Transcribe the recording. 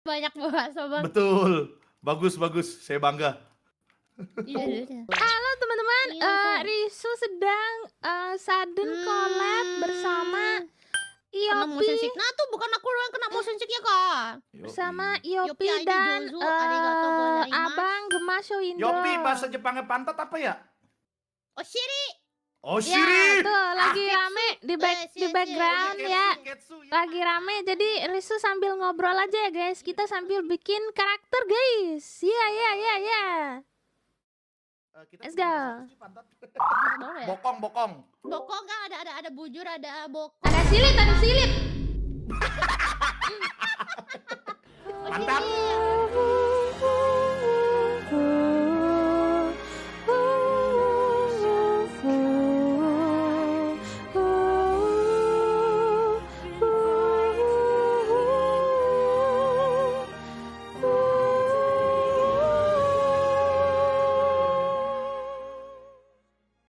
Banyak bahasa Bang. Betul. Bagus, bagus. Saya bangga. Iya. Halo teman-teman, Iya, Bang. Risu sedang sudden collab bersama Kena motion Iopi. sick. Nah tuh bukan aku yang kena motion sick ya kak. Bersama Yopi Iopi ID dan Jozu, arigato gozaimasu. Abang Gemasho Indo. Yopi, bahasa Jepangnya pantat apa ya? Oh Shiri. Oh, Ya, Shiri. tuh lagi rame di siap. background Ketsu, ya. Ketsu, ya. Lagi rame, jadi Risu sambil ngobrol aja ya guys. Kita sambil bikin karakter guys. Ya. Let's go. Bokong, bokong. Bokong kan ada bujur, ada bokong. Ada silit.